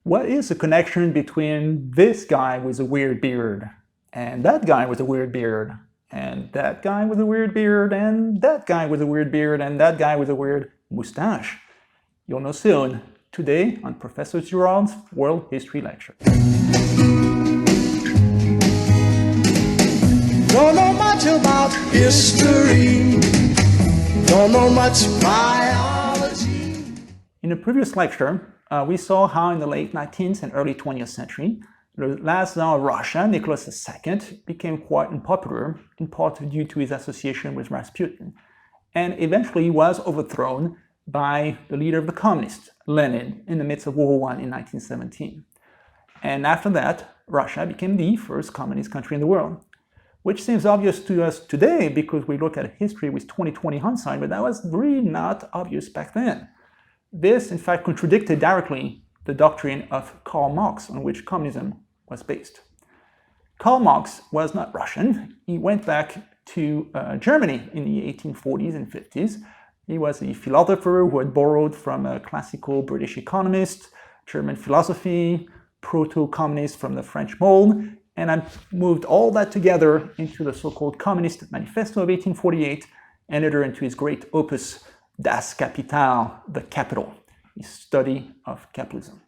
what is the connection between this guy with a weird beard, and that guy with a weird beard, and that guy with a weird beard, and that guy with a weird beard, and that guy with a weird mustache? You'll know soon, today on Professor Girard's World History Lecture. Don't know much about history, don't know much biology. In a previous lecture, we saw how in the late 19th and early 20th century, the last Tsar of Russia, Nicholas II, became quite unpopular, in part due to his association with Rasputin, and eventually was overthrown by the leader of the communists, Lenin, in the midst of World War I in 1917. And after that, Russia became the first communist country in the world, which seems obvious to us today because we look at history with 20/20 hindsight, but that was really not obvious back then. This, in fact, contradicted directly the doctrine of Karl Marx, on which communism was based. Karl Marx was not Russian. He went back to Germany in the 1840s and 50s. He was a philosopher who had borrowed from a classical British economist, German philosophy, proto-communist from the French mold, and had moved all that together into the so-called Communist Manifesto of 1848 and entered into his great opus, Das Kapital, the Capital, his study of capitalism.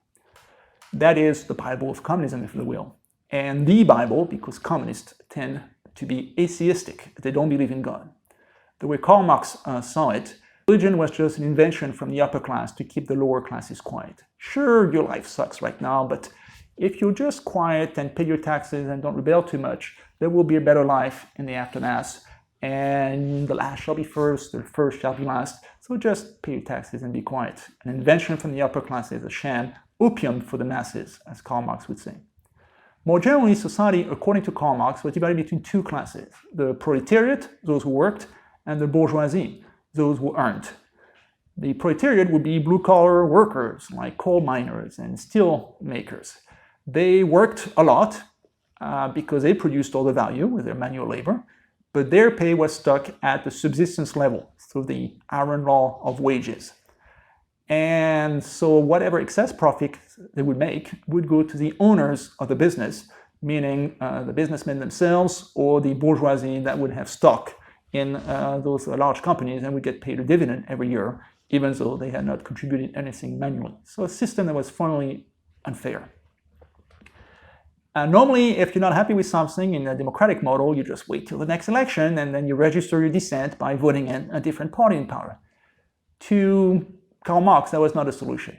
That is the Bible of communism, if you will. And the Bible, because communists tend to be atheistic. They don't believe in God. The way Karl Marx saw it, religion was just an invention from the upper class to keep the lower classes quiet. Sure, your life sucks right now, but if you're just quiet and pay your taxes and don't rebel too much, there will be a better life in the aftermath. And the last shall be first, the first shall be last. So just pay your taxes and be quiet. An invention from the upper classes, a sham, opium for the masses, as Karl Marx would say. More generally, society, according to Karl Marx, was divided between two classes: the proletariat, those who worked, and the bourgeoisie, those who earned. The proletariat would be blue-collar workers, like coal miners and steel makers. They worked a lot because they produced all the value with their manual labor, but their pay was stuck at the subsistence level through the iron law of wages. And so whatever excess profit they would make would go to the owners of the business, meaning the businessmen themselves or the bourgeoisie that would have stock in those large companies and would get paid a dividend every year, even though they had not contributed anything manually. So a system that was fundamentally unfair. Normally, if you're not happy with something in a democratic model, you just wait till the next election and then you register your dissent by voting in a different party in power. To Karl Marx, that was not a solution.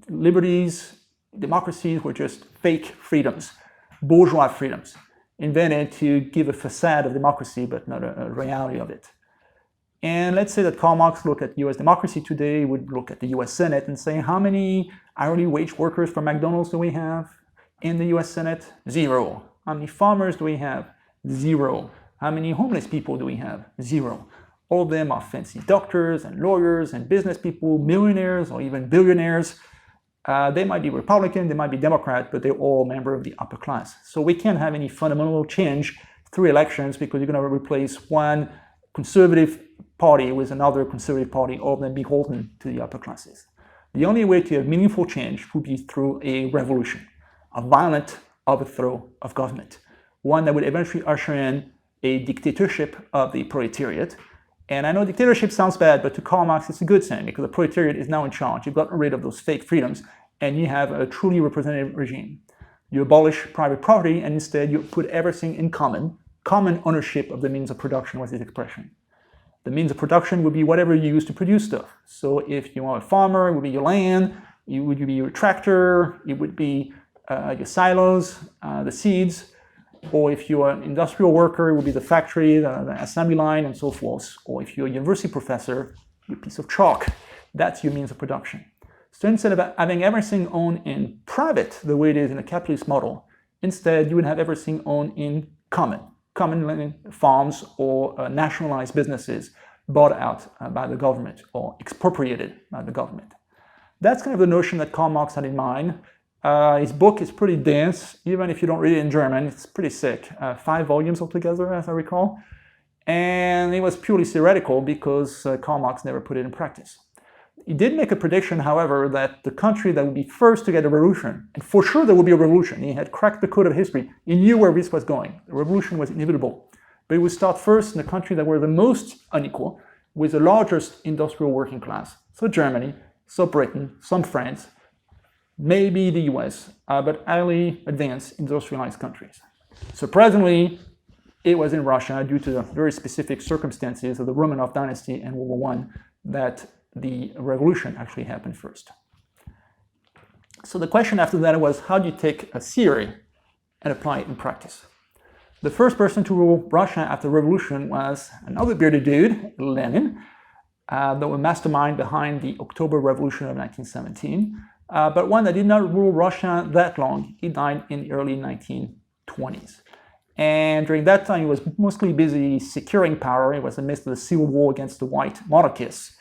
Liberties, democracies were just fake freedoms, bourgeois freedoms, invented to give a facade of democracy, but not a reality of it. And let's say that Karl Marx looked at US democracy today, would look at the US Senate and say, how many hourly wage workers for McDonald's do we have in the US Senate? 0. How many farmers do we have? 0. How many homeless people do we have? 0. All of them are fancy doctors and lawyers and business people, millionaires or even billionaires. They might be Republican, they might be Democrat, but they're all members of the upper class. So we can't have any fundamental change through elections because you're going to replace one conservative party with another conservative party, all of them beholden to the upper classes. The only way to have meaningful change would be through a revolution, a violent overthrow of government, one that would eventually usher in a dictatorship of the proletariat. And I know dictatorship sounds bad, but to Karl Marx it's a good thing because the proletariat is now in charge. You've gotten rid of those fake freedoms and you have a truly representative regime. You abolish private property and instead you put everything in common. Common ownership of the means of production was his expression. The means of production would be whatever you use to produce stuff. So if you are a farmer, it would be your land, it would be your tractor, it would be your silos, the seeds, or if you're an industrial worker, it would be the factory, the assembly line, and so forth. Or if you're a university professor, your piece of chalk. That's your means of production. So instead of having everything owned in private, the way it is in a capitalist model, instead you would have everything owned in common farms or nationalized businesses bought out by the government or expropriated by the government. That's kind of the notion that Karl Marx had in mind. His book is pretty dense, even if you don't read it in German, it's pretty thick. 5 volumes altogether, as I recall. And it was purely theoretical because Karl Marx never put it in practice. He did make a prediction, however, that the country that would be first to get a revolution, and for sure there would be a revolution, he had cracked the code of history, he knew where this was going. The revolution was inevitable. But it would start first in the country that were the most unequal, with the largest industrial working class. So Germany, so Britain, some France, maybe the US, but highly advanced industrialized countries. Surprisingly, it was in Russia, due to the very specific circumstances of the Romanov dynasty and World War I, that the revolution actually happened first. So the question after that was, how do you take a theory and apply it in practice? The first person to rule Russia after the revolution was another bearded dude, Lenin, the mastermind behind the October Revolution of 1917, but one that did not rule Russia that long. He died in the early 1920s. And during that time, he was mostly busy securing power. He was in the midst of the civil war against the white monarchists.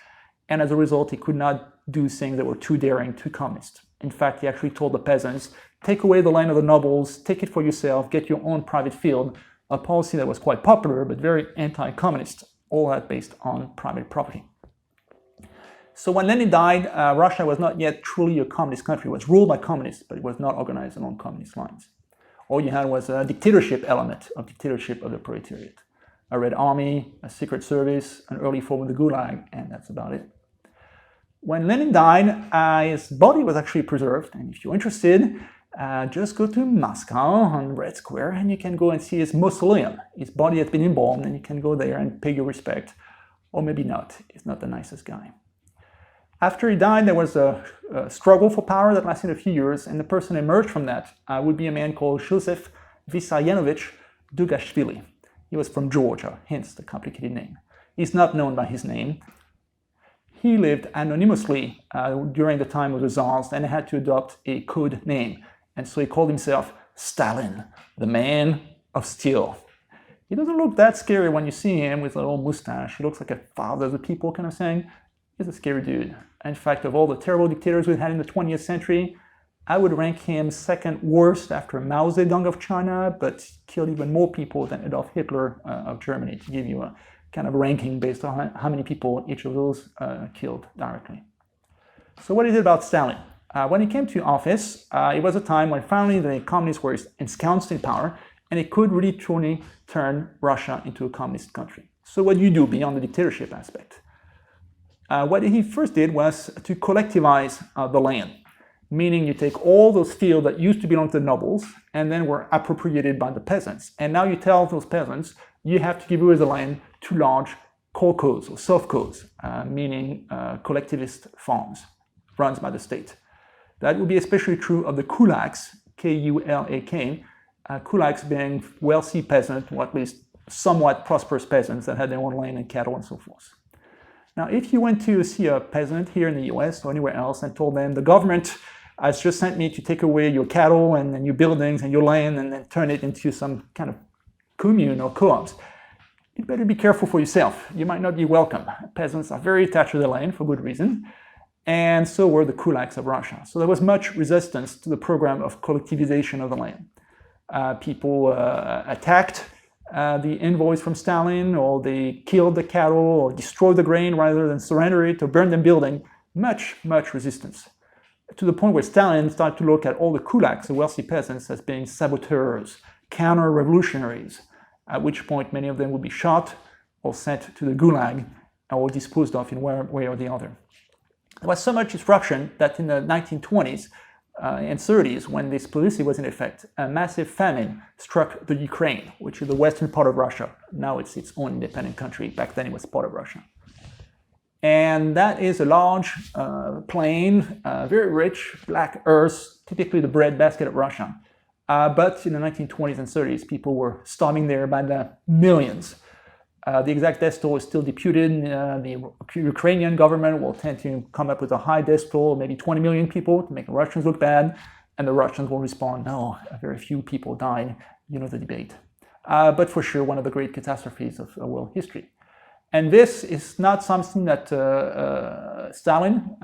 And as a result, he could not do things that were too daring, too communist. In fact, he actually told the peasants, take away the land of the nobles, take it for yourself, get your own private field, a policy that was quite popular, but very anti-communist, all that based on private property. So when Lenin died, Russia was not yet truly a communist country. It was ruled by communists, but it was not organized along communist lines. All you had was a dictatorship element of dictatorship of the proletariat. A Red Army, a secret service, an early form of the Gulag, and that's about it. When Lenin died, his body was actually preserved, and if you're interested, just go to Moscow on Red Square and you can go and see his mausoleum. His body has been embalmed and you can go there and pay your respect. Or maybe not, he's not the nicest guy. After he died, there was a struggle for power that lasted a few years, and the person who emerged from that would be a man called Joseph Vissarionovich Dugashvili. He was from Georgia, hence the complicated name. He's not known by his name. He lived anonymously during the time of the Tsars and had to adopt a code name. And so he called himself Stalin, the man of steel. He doesn't look that scary when you see him with a little mustache. He looks like a father of the people kind of thing. He's a scary dude. In fact, of all the terrible dictators we had in the 20th century, I would rank him second worst after Mao Zedong of China, but killed even more people than Adolf Hitler of Germany, to give you a kind of ranking based on how many people each of those killed directly. So what is it about Stalin? When he came to office, it was a time when finally the communists were ensconced in power, and it could really truly turn Russia into a communist country. So what do you do beyond the dictatorship aspect? What he first did was to collectivize the land, meaning you take all those fields that used to belong to the nobles and then were appropriated by the peasants. And now you tell those peasants, you have to give away the land to large kolkhozs or sovkhozs, meaning collectivist farms run by the state. That would be especially true of the kulaks, K-U-L-A-K, kulaks being wealthy peasants, or at least somewhat prosperous peasants that had their own land and cattle and so forth. Now, if you went to see a peasant here in the US or anywhere else and told them the government has just sent me to take away your cattle and your buildings and your land and then turn it into some kind of commune or co-ops, you better be careful for yourself. You might not be welcome. Peasants are very attached to their land for good reason, and so were the kulaks of Russia. So there was much resistance to the program of collectivization of the land. People attacked the envoys from Stalin, or they killed the cattle, or destroyed the grain rather than surrender it or burn them building. Much resistance. To the point where Stalin started to look at all the kulaks, the wealthy peasants, as being saboteurs, counter-revolutionaries, at which point many of them would be shot or sent to the Gulag or disposed of in one way or the other. There was so much disruption that in the 1920s and 30s, when this policy was in effect, a massive famine struck the Ukraine, which is the western part of Russia. Now it's its own independent country. Back then it was part of Russia. And that is a large plain, very rich, black earth, typically the breadbasket of Russia. But in the 1920s and 30s, people were starving there by the millions. The exact death toll is still disputed. The Ukrainian government will tend to come up with a high death toll, maybe 20 million people, to make the Russians look bad. And the Russians will respond, no, very few people died. You know the debate. But for sure, one of the great catastrophes of world history. And this is not something that Stalin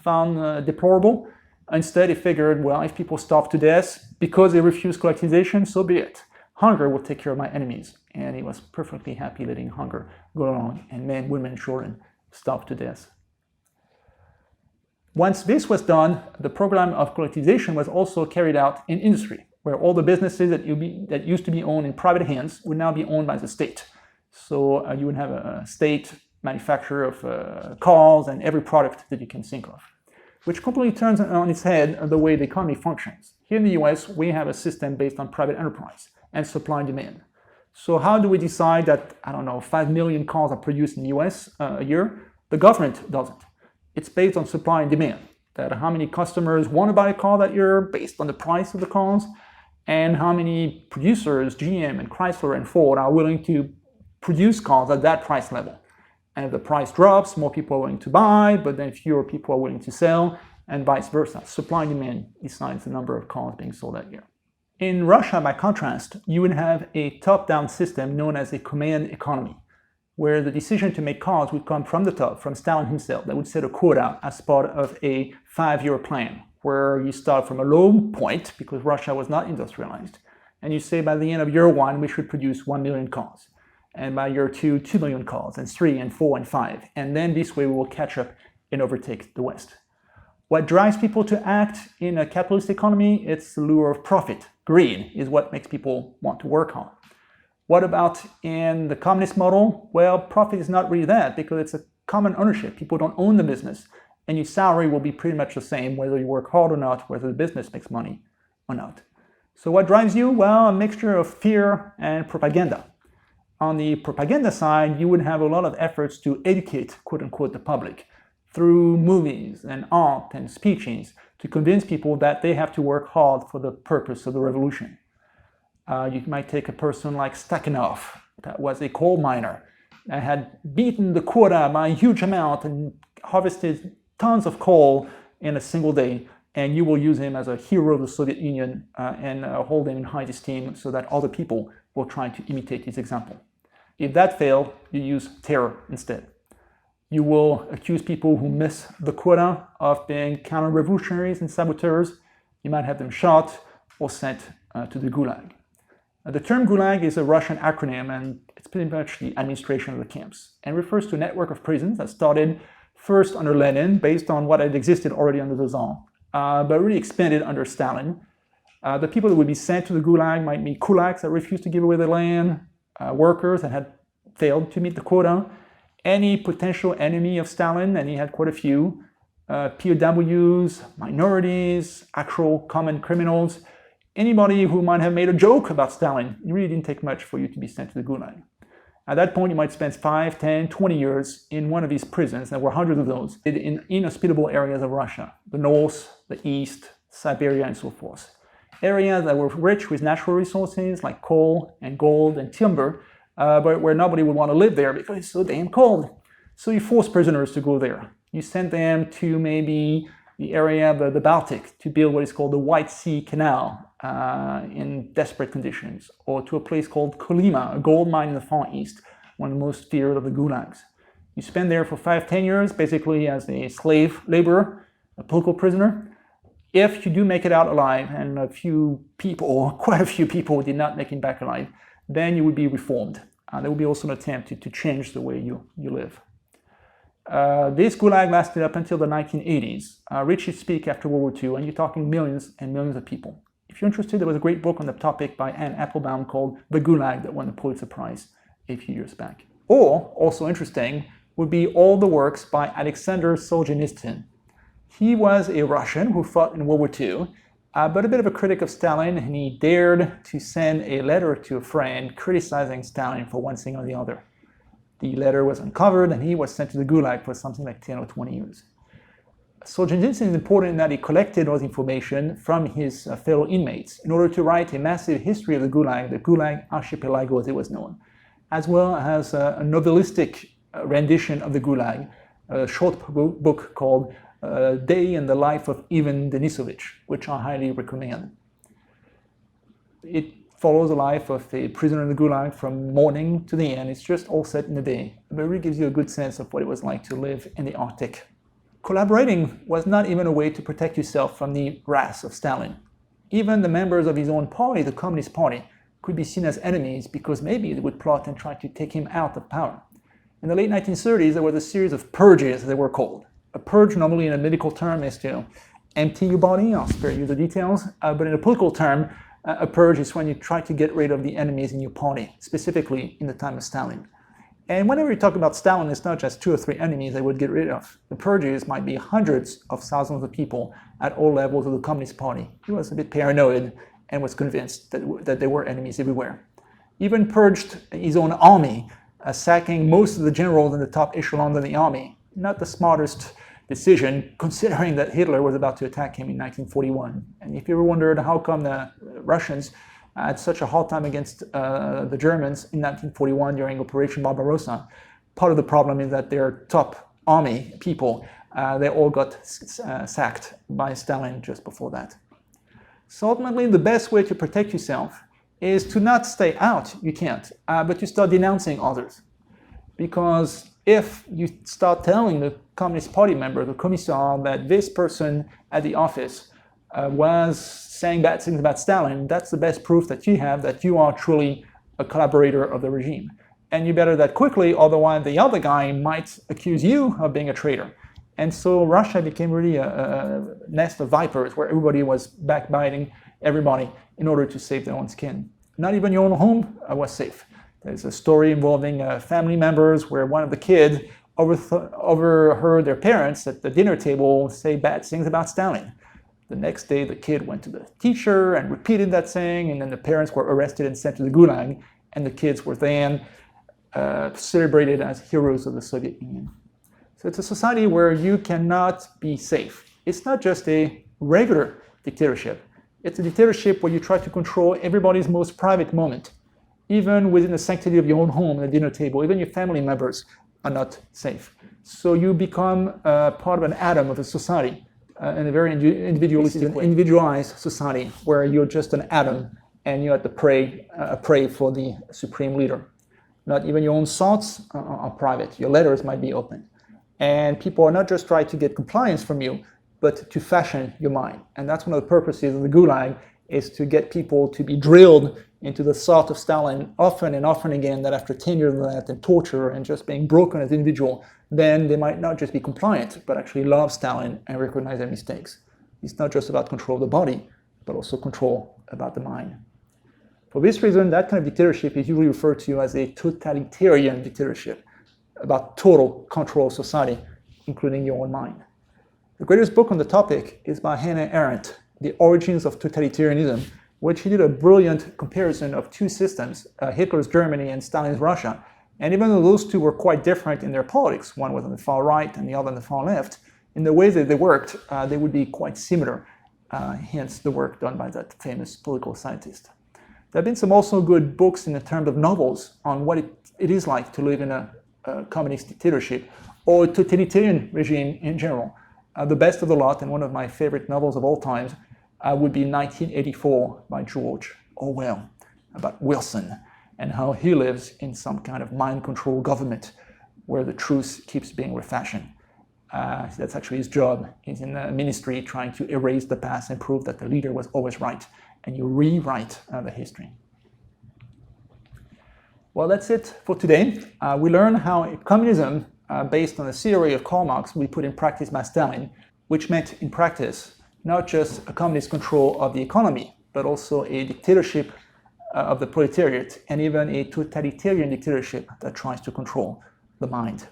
found deplorable. Instead, he figured, well, if people starve to death because they refuse collectivization, so be it. Hunger will take care of my enemies. And he was perfectly happy letting hunger go on, and men, women, and children starve to death. Once this was done, the program of collectivization was also carried out in industry, where all the businesses that used to be owned in private hands would now be owned by the state. So you would have a state manufacturer of cars and every product that you can think of, which completely turns on its head the way the economy functions. Here in the US, we have a system based on private enterprise and supply and demand. So how do we decide that, 5 million cars are produced in the US a year? The government doesn't. It's based on supply and demand, that how many customers want to buy a car that year based on the price of the cars, and how many producers, GM and Chrysler and Ford, are willing to produce cars at that price level. And if the price drops, more people are willing to buy, but then fewer people are willing to sell, and vice versa. Supply and demand decides the number of cars being sold that year. In Russia, by contrast, you would have a top-down system known as a command economy, where the decision to make cars would come from the top, from Stalin himself, that would set a quota as part of a 5-year plan, where you start from a low point, because Russia was not industrialized, and you say by the end of year 1, we should produce 1 million cars. And by year 2, 2 million cars, and 3, and 4, and 5. And then this way we will catch up and overtake the West. What drives people to act in a capitalist economy? It's the lure of profit. Greed is what makes people want to work hard. What about in the communist model? Well, profit is not really that, because it's a common ownership. People don't own the business, and your salary will be pretty much the same whether you work hard or not, whether the business makes money or not. So what drives you? Well, a mixture of fear and propaganda. On the propaganda side, you would have a lot of efforts to educate, quote-unquote, the public through movies and art and speeches to convince people that they have to work hard for the purpose of the revolution. You might take a person like Stakhanov, that was a coal miner, that had beaten the quota by a huge amount and harvested tons of coal in a single day, and you will use him as a hero of the Soviet Union and hold him in high esteem so that other people will try to imitate his example. If that fails, you use terror instead. You will accuse people who miss the quota of being counter-revolutionaries and saboteurs. You might have them shot or sent to the Gulag. The term Gulag is a Russian acronym, and it's pretty much the administration of the camps, and refers to a network of prisons that started first under Lenin, based on what had existed already under the Tsar, but really expanded under Stalin. The people that would be sent to the Gulag might be kulaks that refused to give away their land, workers that had failed to meet the quota, any potential enemy of Stalin, and he had quite a few, POWs, minorities, actual common criminals, anybody who might have made a joke about Stalin. It really didn't take much for you to be sent to the Gulag. At that point, you might spend 5, 10, 20 years in one of these prisons. There were hundreds of those in inhospitable areas of Russia, the north, the east, Siberia, and so forth. Areas that were rich with natural resources like coal and gold and timber, but where nobody would want to live there because it's so damn cold. So you force prisoners to go there. You send them to maybe the area of the Baltic to build what is called the White Sea Canal in desperate conditions, or to a place called Kolyma, a gold mine in the Far East, one of the most feared of the gulags. You spend there for 5, 10 years, basically as a slave laborer, a political prisoner. If you do make it out alive, and quite a few people did not make it back alive, then you would be reformed. There would be also an attempt to change the way you live. This gulag lasted up until the 1980s. Richie speak after World War II, and you're talking millions and millions of people. If you're interested, there was a great book on the topic by Anne Applebaum called The Gulag that won the Pulitzer Prize a few years back. Or, also interesting, would be all the works by Aleksandr Solzhenitsyn. He was a Russian who fought in World War II, but a bit of a critic of Stalin, and he dared to send a letter to a friend criticizing Stalin for one thing or the other. The letter was uncovered, and he was sent to the Gulag for something like 10 or 20 years. Solzhenitsyn is important in that he collected all the information from his fellow inmates in order to write a massive history of the Gulag Archipelago as it was known, as well as a novelistic rendition of the Gulag, a short book called Day in the Life of Ivan Denisovich, which I highly recommend. It follows the life of a prisoner in the Gulag from morning to the end. It's just all set in a day, but it really gives you a good sense of what it was like to live in the Arctic. Collaborating was not even a way to protect yourself from the wrath of Stalin. Even the members of his own party, the Communist Party, could be seen as enemies because maybe they would plot and try to take him out of power. In the late 1930s, there was a series of purges, as they were called, A purge, normally in a medical term, is to empty your body. I'll spare you the details. But in a political term, a purge is when you try to get rid of the enemies in your party, specifically in the time of Stalin. And whenever you talk about Stalin, it's not just 2 or 3 enemies they would get rid of. The purges might be hundreds of thousands of people at all levels of the Communist Party. He was a bit paranoid and was convinced that there were enemies everywhere. Even purged his own army, sacking most of the generals in the top echelons of the army. Not the smartest decision, considering that Hitler was about to attack him in 1941. And if you ever wondered how come the Russians had such a hard time against the Germans in 1941 during Operation Barbarossa, part of the problem is that their top army people, they all got sacked by Stalin just before that. So ultimately, the best way to protect yourself is to not stay out, you can't, but to start denouncing others. Because if you start telling the Communist Party member, the commissar, that this person at the office was saying bad things about Stalin, that's the best proof that you have that you are truly a collaborator of the regime. And you better do that quickly, otherwise the other guy might accuse you of being a traitor. And so Russia became really a nest of vipers where everybody was backbiting everybody in order to save their own skin. Not even your own home was safe. There's a story involving family members where one of the kids overheard their parents at the dinner table say bad things about Stalin. The next day, the kid went to the teacher and repeated that thing, and then the parents were arrested and sent to the Gulag, and the kids were then celebrated as heroes of the Soviet Union. So it's a society where you cannot be safe. It's not just a regular dictatorship. It's a dictatorship where you try to control everybody's most private moment. Even within the sanctity of your own home, the dinner table, even your family members are not safe. So you become part of an atom of a society, in a very individualistic, individualized society where you're just an atom and you have to pray for the supreme leader. Not even your own thoughts are private. Your letters might be open. And people are not just trying to get compliance from you, but to fashion your mind. And that's one of the purposes of the Gulag, is to get people to be drilled into the thought of Stalin often and often again, that after 10 years of that and torture and just being broken as an individual, then they might not just be compliant, but actually love Stalin and recognize their mistakes. It's not just about control of the body, but also control about the mind. For this reason, that kind of dictatorship is usually referred to as a totalitarian dictatorship, about total control of society, including your own mind. The greatest book on the topic is by Hannah Arendt, The Origins of Totalitarianism, which he did a brilliant comparison of 2 systems, Hitler's Germany and Stalin's Russia. And even though those 2 were quite different in their politics, one was on the far right and the other on the far left, in the way that they worked, they would be quite similar, hence the work done by that famous political scientist. There have been some also good books in the terms of novels on what it is like to live in a communist dictatorship or a totalitarian regime in general. The best of the lot, and one of my favorite novels of all times, would be 1984 by George Orwell, about Wilson and how he lives in some kind of mind-control government where the truth keeps being refashioned. That's actually his job. He's in the ministry trying to erase the past and prove that the leader was always right, and you rewrite the history. Well, that's it for today. We learned how communism, based on a theory of Karl Marx, we put in practice by Stalin, which meant in practice not just a communist control of the economy, but also a dictatorship of the proletariat, and even a totalitarian dictatorship that tries to control the mind.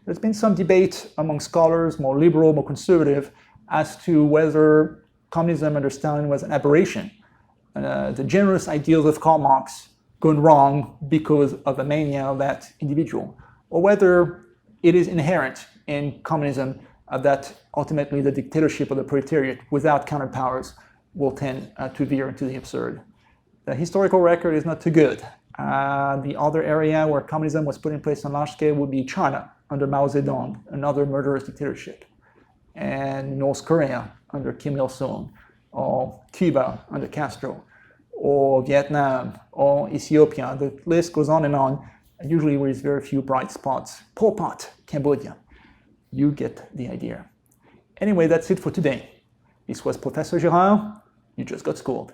There's been some debate among scholars, more liberal, more conservative, as to whether communism under Stalin was an aberration. The generous ideals of Karl Marx gone wrong because of the mania of that individual, or whether it is inherent in communism that ultimately the dictatorship of the proletariat without counterpowers will tend to veer into the absurd. The historical record is not too good. The other area where communism was put in place on large scale would be China under Mao Zedong, another murderous dictatorship, and North Korea under Kim Il-sung, or Cuba under Castro, or Vietnam, or Ethiopia. The list goes on, usually with very few bright spots. Pol Pot, Cambodia. You get the idea. Anyway, that's it for today. This was Professor Girard. You just got schooled.